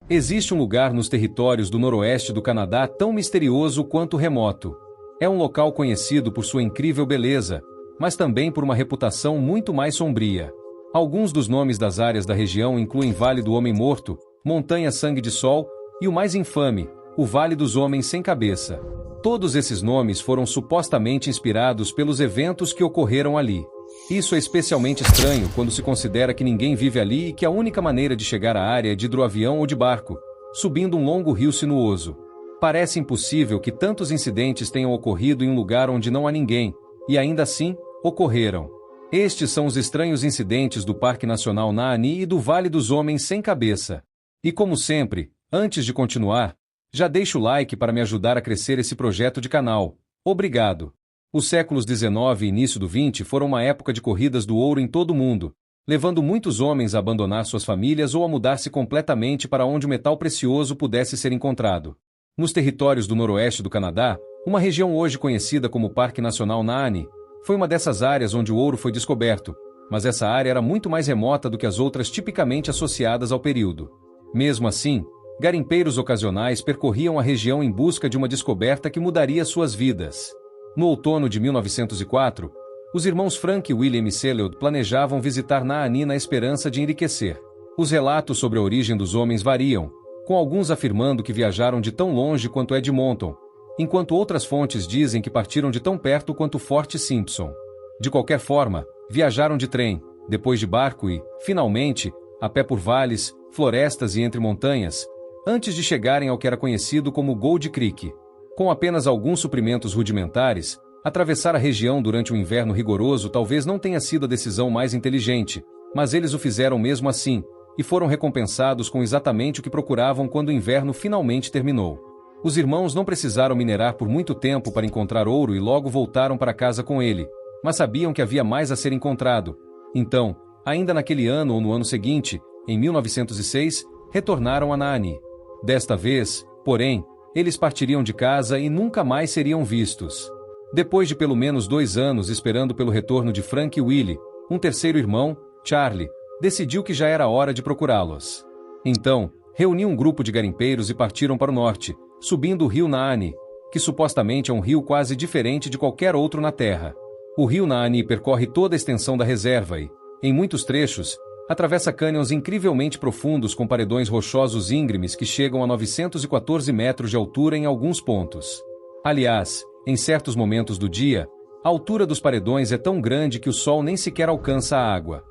Existe um lugar nos territórios do noroeste do Canadá tão misterioso quanto remoto. É um local conhecido por sua incrível beleza, mas também por uma reputação muito mais sombria. Alguns dos nomes das áreas da região incluem Vale do Homem Morto, Montanha Sangue de Sol e o mais infame, o Vale dos Homens Sem Cabeça. Todos esses nomes foram supostamente inspirados pelos eventos que ocorreram ali. Isso é especialmente estranho quando se considera que ninguém vive ali e que a única maneira de chegar à área é de hidroavião ou de barco, subindo um longo rio sinuoso. Parece impossível que tantos incidentes tenham ocorrido em um lugar onde não há ninguém, e ainda assim, ocorreram. Estes são os estranhos incidentes do Parque Nacional Naani e do Vale dos Homens Sem Cabeça. E como sempre, antes de continuar, já deixa o like para me ajudar a crescer esse projeto de canal. Obrigado! Os séculos XIX e início do XX foram uma época de corridas do ouro em todo o mundo, levando muitos homens a abandonar suas famílias ou a mudar-se completamente para onde o metal precioso pudesse ser encontrado. Nos territórios do noroeste do Canadá, uma região hoje conhecida como Parque Nacional Naani, foi uma dessas áreas onde o ouro foi descoberto, mas essa área era muito mais remota do que as outras tipicamente associadas ao período. Mesmo assim, garimpeiros ocasionais percorriam a região em busca de uma descoberta que mudaria suas vidas. No outono de 1904, os irmãos Frank e William Selleud planejavam visitar Naani na esperança de enriquecer. Os relatos sobre a origem dos homens variam, com alguns afirmando que viajaram de tão longe quanto Edmonton, enquanto outras fontes dizem que partiram de tão perto quanto Fort Simpson. De qualquer forma, viajaram de trem, depois de barco e, finalmente, a pé por vales, florestas e entre montanhas, antes de chegarem ao que era conhecido como Gold Creek. Com apenas alguns suprimentos rudimentares, atravessar a região durante um inverno rigoroso talvez não tenha sido a decisão mais inteligente, mas eles o fizeram mesmo assim, e foram recompensados com exatamente o que procuravam quando o inverno finalmente terminou. Os irmãos não precisaram minerar por muito tempo para encontrar ouro e logo voltaram para casa com ele, mas sabiam que havia mais a ser encontrado. Então, ainda naquele ano ou no ano seguinte, em 1906, retornaram a Naani. Desta vez, porém, eles partiriam de casa e nunca mais seriam vistos. Depois de pelo menos 2 anos esperando pelo retorno de Frank e Willie, um terceiro irmão, Charlie, decidiu que já era hora de procurá-los. Então, reuniu um grupo de garimpeiros e partiram para o norte, subindo o rio Naani, que supostamente é um rio quase diferente de qualquer outro na Terra. O rio Naani percorre toda a extensão da reserva e, em muitos trechos, atravessa cânions incrivelmente profundos com paredões rochosos íngremes que chegam a 914 metros de altura em alguns pontos. Aliás, em certos momentos do dia, a altura dos paredões é tão grande que o sol nem sequer alcança a água.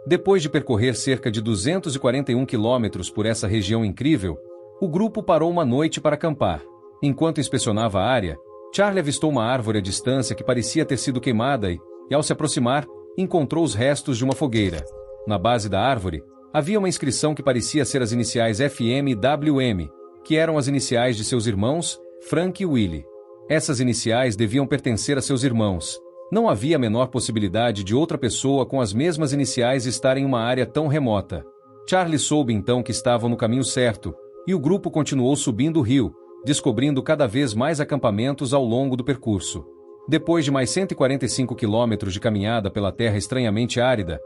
Depois de percorrer cerca de 241 quilômetros por essa região incrível, o grupo parou uma noite para acampar. Enquanto inspecionava a área, Charlie avistou uma árvore à distância que parecia ter sido queimada e, ao se aproximar, encontrou os restos de uma fogueira. Na base da árvore, havia uma inscrição que parecia ser as iniciais FM e WM, que eram as iniciais de seus irmãos, Frank e Willie. Essas iniciais deviam pertencer a seus irmãos. Não havia a menor possibilidade de outra pessoa com as mesmas iniciais estar em uma área tão remota. Charlie soube então que estavam no caminho certo, e o grupo continuou subindo o rio, descobrindo cada vez mais acampamentos ao longo do percurso. Depois de mais 145 quilômetros de caminhada pela terra estranhamente árida,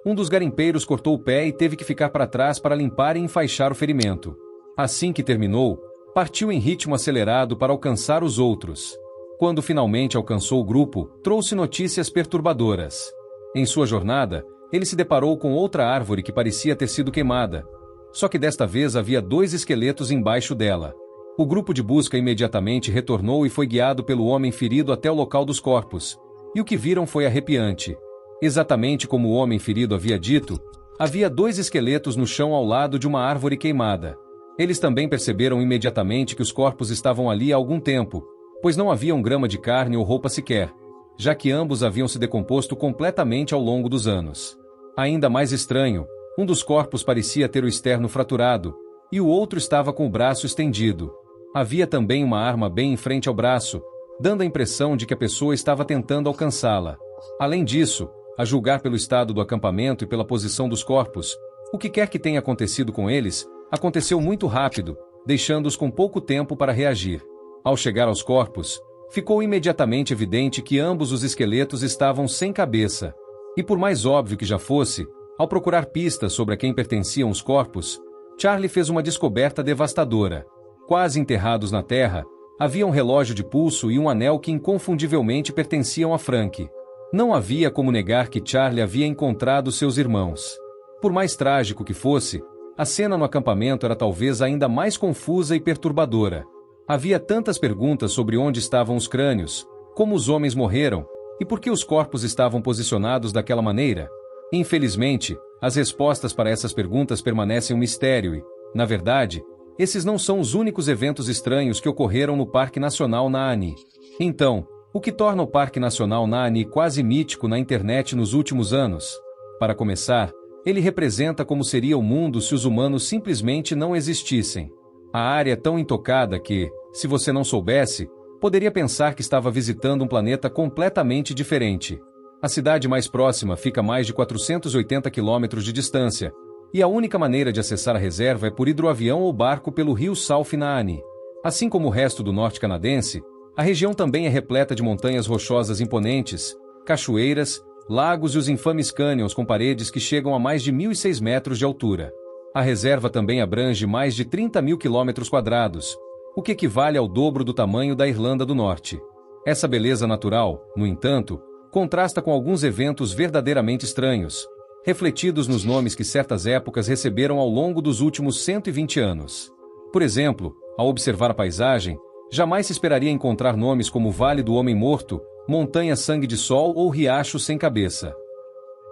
um dos garimpeiros cortou o pé e teve que ficar para trás para limpar e enfaixar o ferimento. Assim que terminou, partiu em ritmo acelerado para alcançar os outros. Quando finalmente alcançou o grupo, trouxe notícias perturbadoras. Em sua jornada, ele se deparou com outra árvore que parecia ter sido queimada. Só que desta vez havia 2 esqueletos embaixo dela. O grupo de busca imediatamente retornou e foi guiado pelo homem ferido até o local dos corpos. E o que viram foi arrepiante. Exatamente como o homem ferido havia dito, havia 2 esqueletos no chão ao lado de uma árvore queimada. Eles também perceberam imediatamente que os corpos estavam ali há algum tempo, pois não havia um grama de carne ou roupa sequer, já que ambos haviam se decomposto completamente ao longo dos anos. Ainda mais estranho, um dos corpos parecia ter o externo fraturado, e o outro estava com o braço estendido. Havia também uma arma bem em frente ao braço, dando a impressão de que a pessoa estava tentando alcançá-la. Além disso, a julgar pelo estado do acampamento e pela posição dos corpos, o que quer que tenha acontecido com eles, aconteceu muito rápido, deixando-os com pouco tempo para reagir. Ao chegar aos corpos, ficou imediatamente evidente que ambos os esqueletos estavam sem cabeça. E por mais óbvio que já fosse, ao procurar pistas sobre a quem pertenciam os corpos, Charlie fez uma descoberta devastadora. Quase enterrados na terra, havia um relógio de pulso e um anel que inconfundivelmente pertenciam a Frank. Não havia como negar que Charlie havia encontrado seus irmãos. Por mais trágico que fosse, a cena no acampamento era talvez ainda mais confusa e perturbadora. Havia tantas perguntas sobre onde estavam os crânios, como os homens morreram, e por que os corpos estavam posicionados daquela maneira. Infelizmente, as respostas para essas perguntas permanecem um mistério e, na verdade, esses não são os únicos eventos estranhos que ocorreram no Parque Nacional Nahanni. Então, o que torna o Parque Nacional Nahanni quase mítico na internet nos últimos anos? Para começar, ele representa como seria o mundo se os humanos simplesmente não existissem. A área é tão intocada que, se você não soubesse, poderia pensar que estava visitando um planeta completamente diferente. A cidade mais próxima fica a mais de 480 quilômetros de distância, e a única maneira de acessar a reserva é por hidroavião ou barco pelo rio South Nahanni. Assim como o resto do norte canadense, a região também é repleta de montanhas rochosas imponentes, cachoeiras, lagos e os infames cânions com paredes que chegam a mais de 1.006 metros de altura. A reserva também abrange mais de 30 mil quilômetros quadrados, o que equivale ao dobro do tamanho da Irlanda do Norte. Essa beleza natural, no entanto, contrasta com alguns eventos verdadeiramente estranhos, refletidos nos nomes que certas épocas receberam ao longo dos últimos 120 anos. Por exemplo, ao observar a paisagem, jamais se esperaria encontrar nomes como Vale do Homem Morto, Montanha Sangue de Sol ou Riacho Sem Cabeça.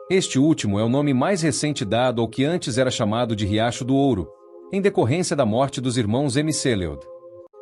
Este último é o nome mais recente dado ao que antes era chamado de Riacho do Ouro, em decorrência da morte dos irmãos Emseleod.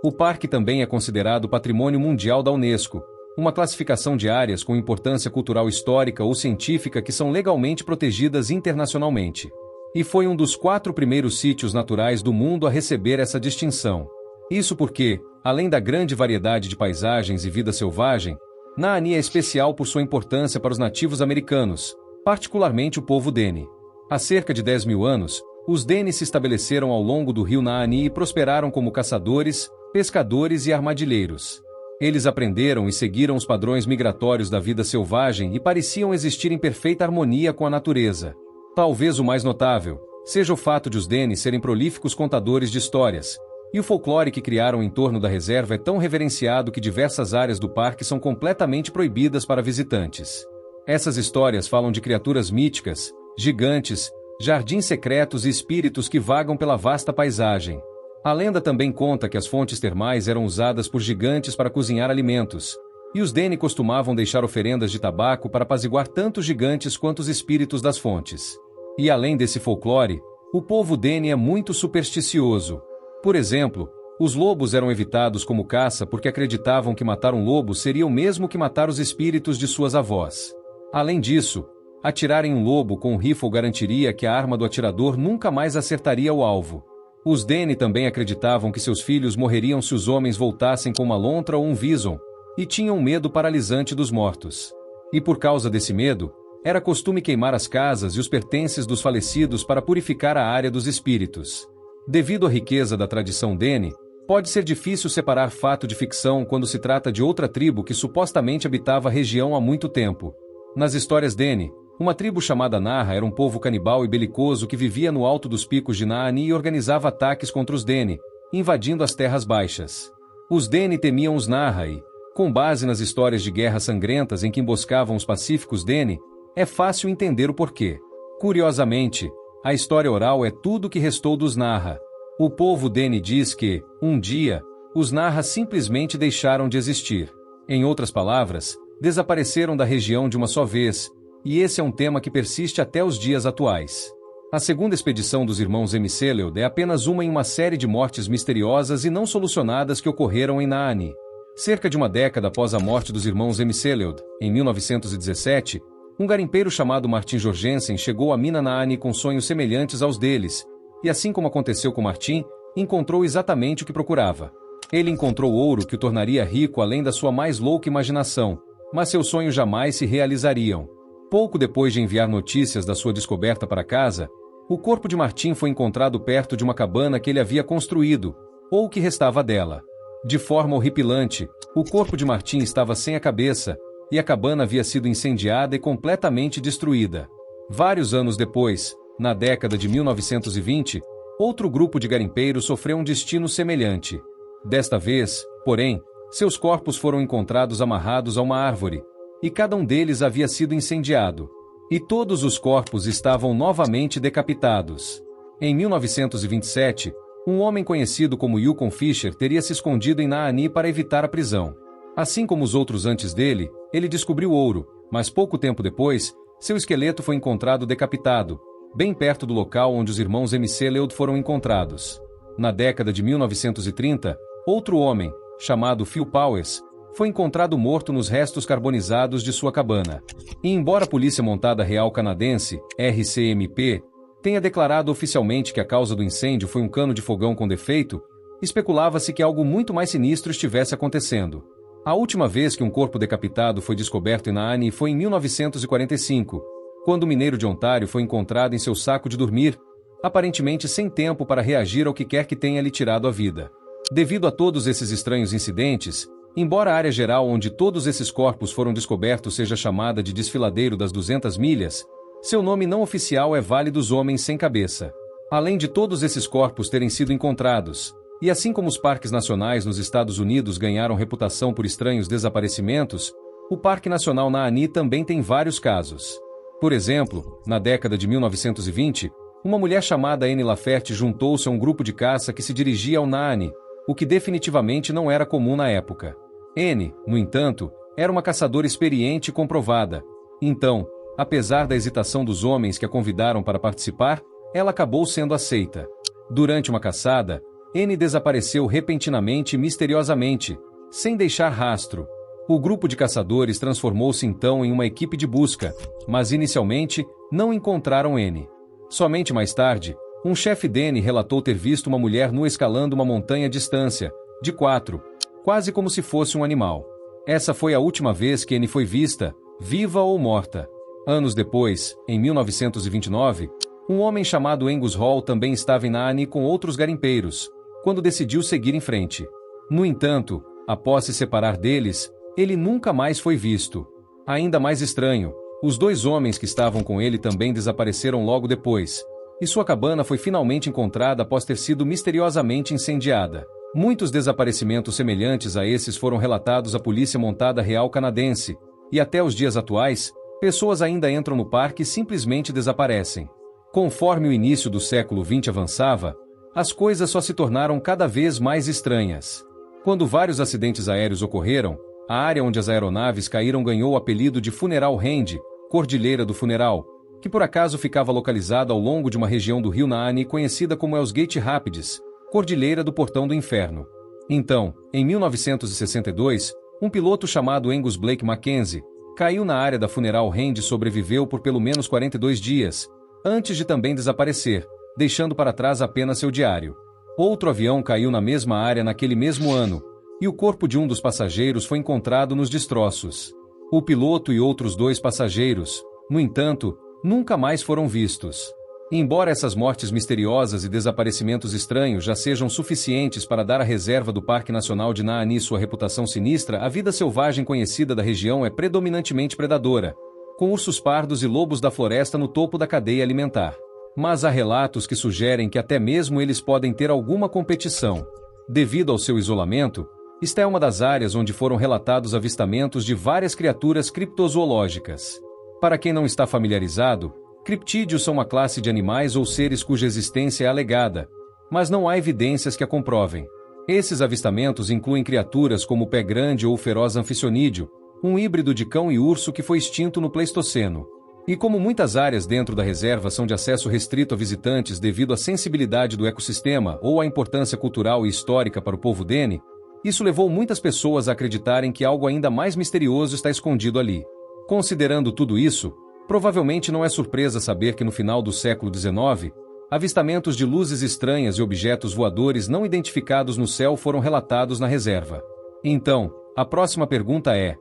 O parque também é considerado Patrimônio Mundial da Unesco, uma classificação de áreas com importância cultural histórica ou científica que são legalmente protegidas internacionalmente. E foi um dos 4 primeiros sítios naturais do mundo a receber essa distinção. Isso porque, além da grande variedade de paisagens e vida selvagem, Nahanni é especial por sua importância para os nativos americanos, particularmente o povo Dene. Há cerca de 10 mil anos, os Dene se estabeleceram ao longo do rio Nahanni e prosperaram como caçadores, pescadores e armadilheiros. Eles aprenderam e seguiram os padrões migratórios da vida selvagem e pareciam existir em perfeita harmonia com a natureza. Talvez o mais notável seja o fato de os Dene serem prolíficos contadores de histórias, e o folclore que criaram em torno da reserva é tão reverenciado que diversas áreas do parque são completamente proibidas para visitantes. Essas histórias falam de criaturas míticas, gigantes, jardins secretos e espíritos que vagam pela vasta paisagem. A lenda também conta que as fontes termais eram usadas por gigantes para cozinhar alimentos, e os Dene costumavam deixar oferendas de tabaco para apaziguar tanto os gigantes quanto os espíritos das fontes. E além desse folclore, o povo Dene é muito supersticioso. Por exemplo, os lobos eram evitados como caça porque acreditavam que matar um lobo seria o mesmo que matar os espíritos de suas avós. Além disso, atirar em um lobo com um rifle garantiria que a arma do atirador nunca mais acertaria o alvo. Os Dene também acreditavam que seus filhos morreriam se os homens voltassem com uma lontra ou um vison, e tinham um medo paralisante dos mortos. E por causa desse medo, era costume queimar as casas e os pertences dos falecidos para purificar a área dos espíritos. Devido à riqueza da tradição Dene, pode ser difícil separar fato de ficção quando se trata de outra tribo que supostamente habitava a região há muito tempo. Nas histórias Dene, uma tribo chamada Narra era um povo canibal e belicoso que vivia no alto dos picos de Nahanni e organizava ataques contra os Dene, invadindo as terras baixas. Os Dene temiam os Narra e, com base nas histórias de guerras sangrentas em que emboscavam os pacíficos Dene, é fácil entender o porquê. Curiosamente, a história oral é tudo que restou dos Narra. O povo Dene diz que, um dia, os Narra simplesmente deixaram de existir. Em outras palavras, desapareceram da região de uma só vez, e esse é um tema que persiste até os dias atuais. A segunda expedição dos irmãos Emseleod é apenas uma em uma série de mortes misteriosas e não solucionadas que ocorreram em Nahanni. Cerca de uma década após a morte dos irmãos Emseleod, em 1917, um garimpeiro chamado Martin Jorgensen chegou à mina Nahanni com sonhos semelhantes aos deles, e assim como aconteceu com Martin, encontrou exatamente o que procurava. Ele encontrou ouro que o tornaria rico além da sua mais louca imaginação, mas seus sonhos jamais se realizariam. Pouco depois de enviar notícias da sua descoberta para casa, o corpo de Martin foi encontrado perto de uma cabana que ele havia construído, ou o que restava dela. De forma horripilante, o corpo de Martin estava sem a cabeça, e a cabana havia sido incendiada e completamente destruída. Vários anos depois, na década de 1920, Outro grupo de garimpeiros sofreu um destino semelhante. Desta vez, porém, seus corpos foram encontrados amarrados a uma árvore, e cada um deles havia sido incendiado. E todos os corpos estavam novamente decapitados. Em 1927, um homem conhecido como Yukon Fisher teria se escondido em Naani para evitar a prisão. Assim como os outros antes dele, ele descobriu ouro, mas pouco tempo depois, seu esqueleto foi encontrado decapitado, bem perto do local onde os irmãos McLeod foram encontrados. Na década de 1930, outro homem, chamado Phil Powers, foi encontrado morto nos restos carbonizados de sua cabana. E embora a Polícia Montada Real Canadense, RCMP, tenha declarado oficialmente que a causa do incêndio foi um cano de fogão com defeito, especulava-se que algo muito mais sinistro estivesse acontecendo. A última vez que um corpo decapitado foi descoberto em Naani foi em 1945, quando o mineiro de Ontário foi encontrado em seu saco de dormir, aparentemente sem tempo para reagir ao que quer que tenha lhe tirado a vida. Devido a todos esses estranhos incidentes, embora a área geral onde todos esses corpos foram descobertos seja chamada de Desfiladeiro das 200 Milhas, seu nome não oficial é Vale dos Homens Sem Cabeça. Além de todos esses corpos terem sido encontrados, e assim como os parques nacionais nos Estados Unidos ganharam reputação por estranhos desaparecimentos, o Parque Nacional Naani também tem vários casos. Por exemplo, na década de 1920, uma mulher chamada Anne Laferte juntou-se a um grupo de caça que se dirigia ao Naani, o que definitivamente não era comum na época. Anne, no entanto, era uma caçadora experiente e comprovada. Então, apesar da hesitação dos homens que a convidaram para participar, ela acabou sendo aceita. Durante uma caçada, Anne desapareceu repentinamente e misteriosamente, sem deixar rastro. O grupo de caçadores transformou-se então em uma equipe de busca, mas inicialmente não encontraram Anne. Somente mais tarde, um chefe de Anne relatou ter visto uma mulher nua escalando uma montanha à distância, de 4, quase como se fosse um animal. Essa foi a última vez que Anne foi vista, viva ou morta. Anos depois, em 1929, um homem chamado Angus Hall também estava em Naani com outros garimpeiros, quando decidiu seguir em frente. No entanto, após se separar deles, ele nunca mais foi visto. Ainda mais estranho, os dois homens que estavam com ele também desapareceram logo depois, e sua cabana foi finalmente encontrada após ter sido misteriosamente incendiada. Muitos desaparecimentos semelhantes a esses foram relatados à Polícia Montada Real Canadense, e até os dias atuais, pessoas ainda entram no parque e simplesmente desaparecem. Conforme o início do século XX avançava, as coisas só se tornaram cada vez mais estranhas. Quando vários acidentes aéreos ocorreram, a área onde as aeronaves caíram ganhou o apelido de Funeral Range, Cordilheira do Funeral, que por acaso ficava localizada ao longo de uma região do rio Naani conhecida como Hells Gate Rapids, Cordilheira do Portão do Inferno. Então, em 1962, um piloto chamado Angus Blake Mackenzie caiu na área da Funeral Range e sobreviveu por pelo menos 42 dias, antes de também desaparecer, deixando para trás apenas seu diário. Outro avião caiu na mesma área naquele mesmo ano, e o corpo de um dos passageiros foi encontrado nos destroços. O piloto e outros 2 passageiros, no entanto, nunca mais foram vistos. Embora essas mortes misteriosas e desaparecimentos estranhos já sejam suficientes para dar à reserva do Parque Nacional de Naani sua reputação sinistra, a vida selvagem conhecida da região é predominantemente predadora, com ursos pardos e lobos da floresta no topo da cadeia alimentar. Mas há relatos que sugerem que até mesmo eles podem ter alguma competição. Devido ao seu isolamento, esta é uma das áreas onde foram relatados avistamentos de várias criaturas criptozoológicas. Para quem não está familiarizado, criptídeos são uma classe de animais ou seres cuja existência é alegada, mas não há evidências que a comprovem. Esses avistamentos incluem criaturas como o pé grande ou o feroz anficionídeo, um híbrido de cão e urso que foi extinto no Pleistoceno. E como muitas áreas dentro da reserva são de acesso restrito a visitantes devido à sensibilidade do ecossistema ou à importância cultural e histórica para o povo Dene, isso levou muitas pessoas a acreditarem que algo ainda mais misterioso está escondido ali. Considerando tudo isso, provavelmente não é surpresa saber que no final do século XIX, avistamentos de luzes estranhas e objetos voadores não identificados no céu foram relatados na reserva. Então, a próxima pergunta é: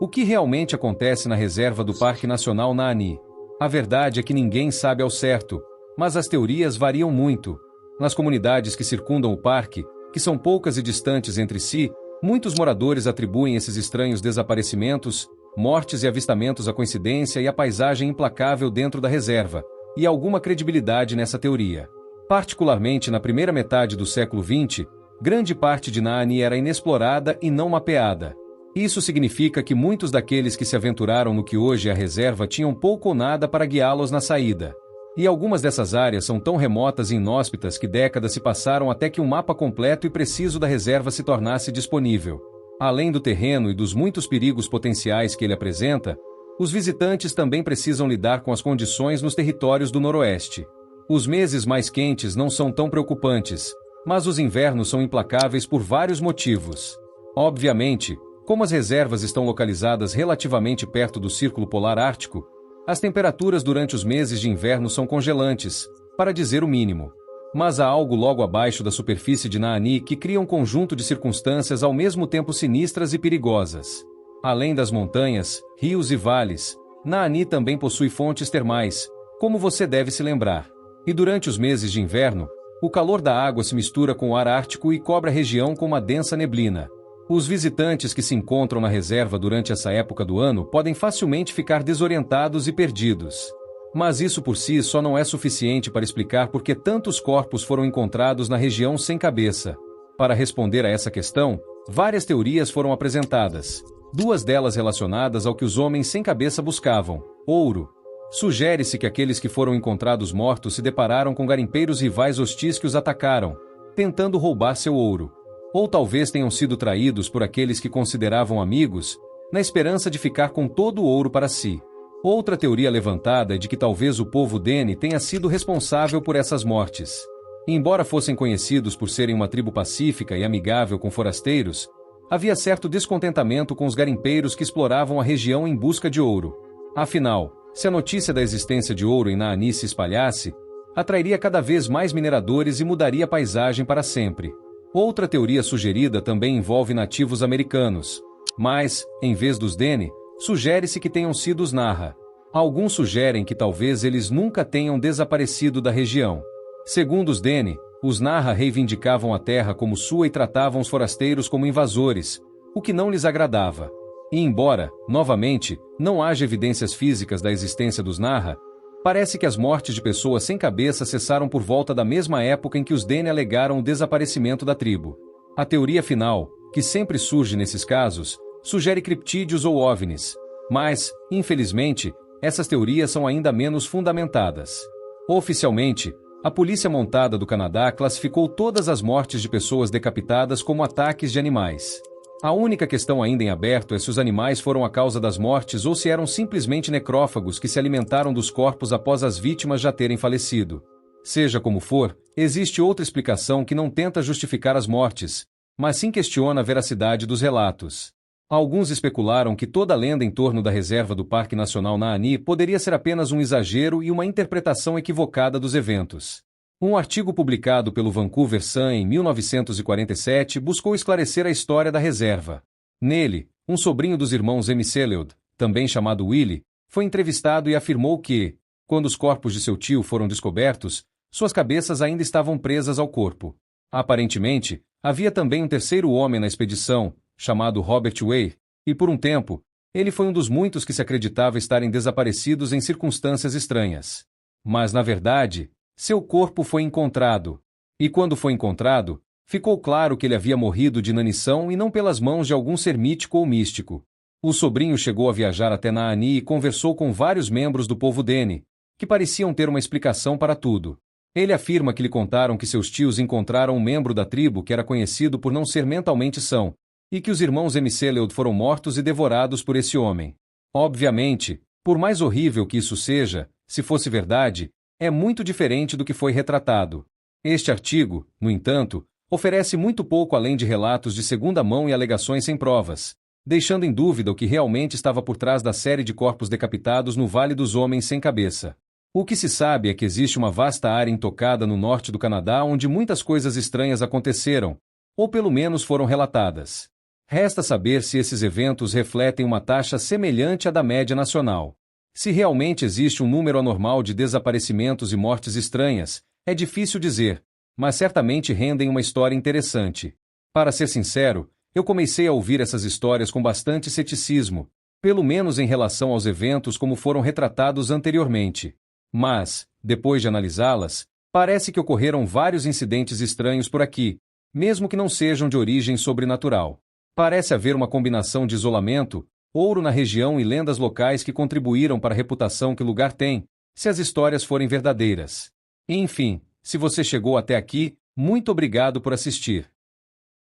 o que realmente acontece na reserva do Parque Nacional Naani? A verdade é que ninguém sabe ao certo, mas as teorias variam muito. Nas comunidades que circundam o parque, que são poucas e distantes entre si, muitos moradores atribuem esses estranhos desaparecimentos, mortes e avistamentos à coincidência e à paisagem implacável dentro da reserva, e alguma credibilidade nessa teoria. Particularmente na primeira metade do século XX, grande parte de Naani era inexplorada e não mapeada. Isso significa que muitos daqueles que se aventuraram no que hoje é a reserva tinham pouco ou nada para guiá-los na saída. E algumas dessas áreas são tão remotas e inóspitas que décadas se passaram até que um mapa completo e preciso da reserva se tornasse disponível. Além do terreno e dos muitos perigos potenciais que ele apresenta, os visitantes também precisam lidar com as condições nos territórios do Noroeste. Os meses mais quentes não são tão preocupantes, mas os invernos são implacáveis por vários motivos. Obviamente, como as reservas estão localizadas relativamente perto do Círculo Polar Ártico, as temperaturas durante os meses de inverno são congelantes, para dizer o mínimo. Mas há algo logo abaixo da superfície de Naani que cria um conjunto de circunstâncias ao mesmo tempo sinistras e perigosas. Além das montanhas, rios e vales, Naani também possui fontes termais, como você deve se lembrar. E durante os meses de inverno, o calor da água se mistura com o ar ártico e cobre a região com uma densa neblina. Os visitantes que se encontram na reserva durante essa época do ano podem facilmente ficar desorientados e perdidos. Mas isso por si só não é suficiente para explicar por que tantos corpos foram encontrados na região sem cabeça. Para responder a essa questão, várias teorias foram apresentadas. Duas delas relacionadas ao que os homens sem cabeça buscavam: ouro. Sugere-se que aqueles que foram encontrados mortos se depararam com garimpeiros rivais hostis que os atacaram, tentando roubar seu ouro. Ou talvez tenham sido traídos por aqueles que consideravam amigos, na esperança de ficar com todo o ouro para si. Outra teoria levantada é de que talvez o povo Dene tenha sido responsável por essas mortes. Embora fossem conhecidos por serem uma tribo pacífica e amigável com forasteiros, havia certo descontentamento com os garimpeiros que exploravam a região em busca de ouro. Afinal, se a notícia da existência de ouro em Naani se espalhasse, atrairia cada vez mais mineradores e mudaria a paisagem para sempre. Outra teoria sugerida também envolve nativos americanos, mas, em vez dos Dene, sugere-se que tenham sido os Narra. Alguns sugerem que talvez eles nunca tenham desaparecido da região. Segundo os Dene, os Narra reivindicavam a terra como sua e tratavam os forasteiros como invasores, o que não lhes agradava. E embora, novamente, não haja evidências físicas da existência dos Narra, parece que as mortes de pessoas sem cabeça cessaram por volta da mesma época em que os Dene alegaram o desaparecimento da tribo. A teoria final, que sempre surge nesses casos, sugere criptídeos ou OVNIs, mas, infelizmente, essas teorias são ainda menos fundamentadas. Oficialmente, a Polícia Montada do Canadá classificou todas as mortes de pessoas decapitadas como ataques de animais. A única questão ainda em aberto é se os animais foram a causa das mortes ou se eram simplesmente necrófagos que se alimentaram dos corpos após as vítimas já terem falecido. Seja como for, existe outra explicação que não tenta justificar as mortes, mas sim questiona a veracidade dos relatos. Alguns especularam que toda a lenda em torno da reserva do Parque Nacional Naani poderia ser apenas um exagero e uma interpretação equivocada dos eventos. Um artigo publicado pelo Vancouver Sun em 1947 buscou esclarecer a história da reserva. Nele, um sobrinho dos irmãos Emseleod, também chamado Willie, foi entrevistado e afirmou que, quando os corpos de seu tio foram descobertos, suas cabeças ainda estavam presas ao corpo. Aparentemente, havia também um terceiro homem na expedição, chamado Robert Way, e por um tempo, ele foi um dos muitos que se acreditava estarem desaparecidos em circunstâncias estranhas. Mas, na verdade, seu corpo foi encontrado. E quando foi encontrado, ficou claro que ele havia morrido de inanição e não pelas mãos de algum ser mítico ou místico. O sobrinho chegou a viajar até Naani e conversou com vários membros do povo Dene, que pareciam ter uma explicação para tudo. Ele afirma que lhe contaram que seus tios encontraram um membro da tribo que era conhecido por não ser mentalmente são, e que os irmãos Emseleod foram mortos e devorados por esse homem. Obviamente, por mais horrível que isso seja, se fosse verdade, é muito diferente do que foi retratado. Este artigo, no entanto, oferece muito pouco além de relatos de segunda mão e alegações sem provas, deixando em dúvida o que realmente estava por trás da série de corpos decapitados no Vale dos Homens Sem Cabeça. O que se sabe é que existe uma vasta área intocada no norte do Canadá onde muitas coisas estranhas aconteceram, ou pelo menos foram relatadas. Resta saber se esses eventos refletem uma taxa semelhante à da média nacional. Se realmente existe um número anormal de desaparecimentos e mortes estranhas, é difícil dizer, mas certamente rendem uma história interessante. Para ser sincero, eu comecei a ouvir essas histórias com bastante ceticismo, pelo menos em relação aos eventos como foram retratados anteriormente. Mas, depois de analisá-las, Parece que ocorreram vários incidentes estranhos por aqui, mesmo que não sejam de origem sobrenatural. Parece haver uma combinação de isolamento, ouro na região e lendas locais que contribuíram para a reputação que o lugar tem, se as histórias forem verdadeiras. Enfim, se você chegou até aqui, muito obrigado por assistir.